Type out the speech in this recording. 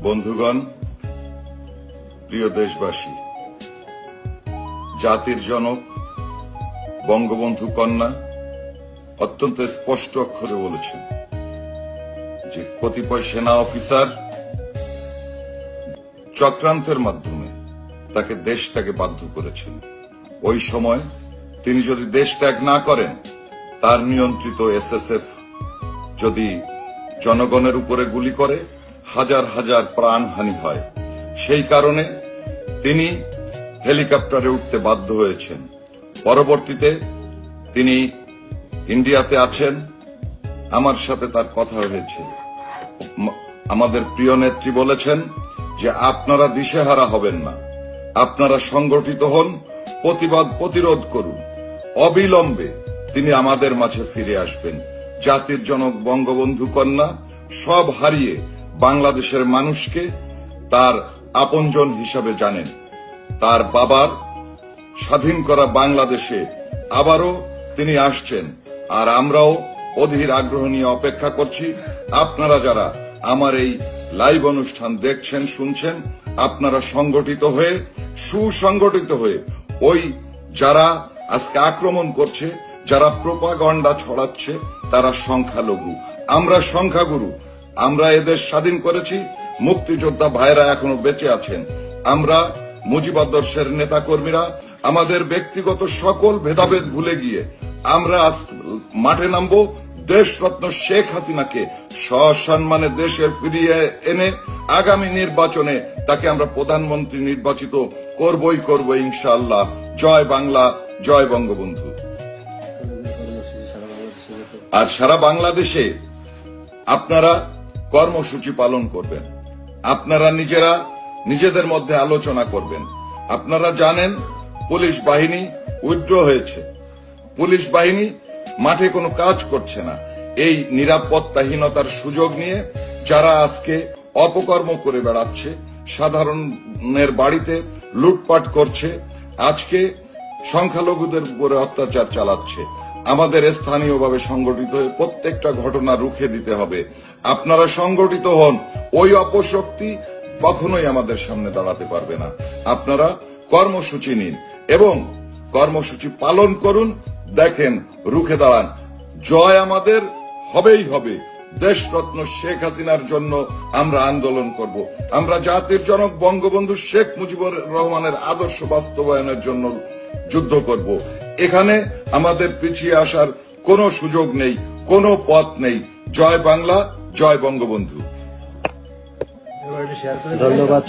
বন্ধুগণ, প্রিয় দেশবাসী, জাতির জনক বঙ্গবন্ধু কন্যা অত্যন্ত স্পষ্ট অক্ষরে বলেছেন যে কতিপয় সেনা অফিসার চক্রান্তের মাধ্যমে তাকে দেশ ত্যাগে বাধ্য করেছেন। ওই সময় তিনি যদি দেশ ত্যাগ না করেন, তার নিয়ন্ত্রিত এসএসএফ যদি জনগণের উপরে গুলি করে, হাজার হাজার প্রাণহানি হয়। সেই কারণে তিনি হেলিকপ্টারে উঠতে বাধ্য হয়েছেন। পরবর্তীতে তিনি ইন্ডিয়াতে আছেন, আমার সাথে তার কথা হয়েছে। আমাদের প্রিয় নেত্রী বলেছেন যে আপনারা দিশেহারা হবেন না, আপনারা সংগঠিত হন, প্রতিবাদ প্রতিরোধ করুন। অবিলম্বে তিনি আমাদের মাঝে ফিরে আসবেন। জাতির জনক বঙ্গবন্ধু কন্যা সব হারিয়ে বাংলাদেশের মানুষকে তার আপনজন হিসাবে জানেন। তার বাবার স্বাধীন করা বাংলাদেশে আবারও তিনি আসছেন, আর আমরাও অধীর আগ্রহ নিয়ে অপেক্ষা করছি। আপনারা যারা আমার এই লাইভ অনুষ্ঠান দেখছেন, শুনছেন, আপনারা সংগঠিত হয়ে, সুসংগঠিত হয়ে, ওই যারা আজকে আক্রমণ করছে, যারা প্রোপাগান্ডা ছড়াচ্ছে, তারা সংখ্যালঘু, আমরা সংখ্যাগুরু। আমরা এদের স্বাধীন করেছি, মুক্তিযোদ্ধা ভাইরা এখনো বেঁচে আছেন। আমরা মুজিবাদর্শের নেতা কর্মীরা আমাদের ব্যক্তিগত সকল ভেদাভেদ ভুলে গিয়ে আমরা মাঠে নামবো। দেশরত্ন শেখ হাসিনাকে সসম্মানে দেশে ফিরিয়ে এনে আগামী নির্বাচনে তাকে আমরা প্রধানমন্ত্রী নির্বাচিত করবই করব ইনশাআল্লাহ। জয় বাংলা, জয় বঙ্গবন্ধু। আর সারা বাংলাদেশে আপনারা কর্মসূচি পালন করবেন, আপনারা নিজেরা নিজেদের মধ্যে আলোচনা করবেন। আপনারা জানেন পুলিশ বাহিনী উইথড্র হয়েছে, পুলিশ বাহিনী মাঠে কোনো কাজ করছে না। এই নিরাপত্তাহীনতার সুযোগ নিয়ে যারা আজকে অপকর্ম করে বেড়াচ্ছে, সাধারণের বাড়িতে লুটপাট করছে, আজকে সংখ্যালঘুদের উপরে অত্যাচার চালাচ্ছে, আমাদের স্থানীয়ভাবে সংগঠিত হয়ে প্রত্যেকটা ঘটনা রুখে দিতে হবে। আপনারা সংগঠিত হন, ওই অপশক্তি কখনোই আমাদের সামনে দাঁড়াতে পারবে না। আপনারা কর্মসূচি নিন এবং কর্মসূচি পালন করুন, দেখেন রুখে দাঁড়ান। জয় আমাদের হবেই হবে। দেশরত্ন শেখ হাসিনার জন্য আমরা আন্দোলন করব। আমরা জাতির জনক বঙ্গবন্ধু শেখ মুজিবুর রহমানের আদর্শ বাস্তবায়নের জন্য যুদ্ধ করব। এখানে আমাদের পিছিয়ে আসার কোনো সুযোগ নেই, কোনো পথ নেই। জয় বাংলা, জয় বঙ্গবন্ধু। ধন্যবাদ।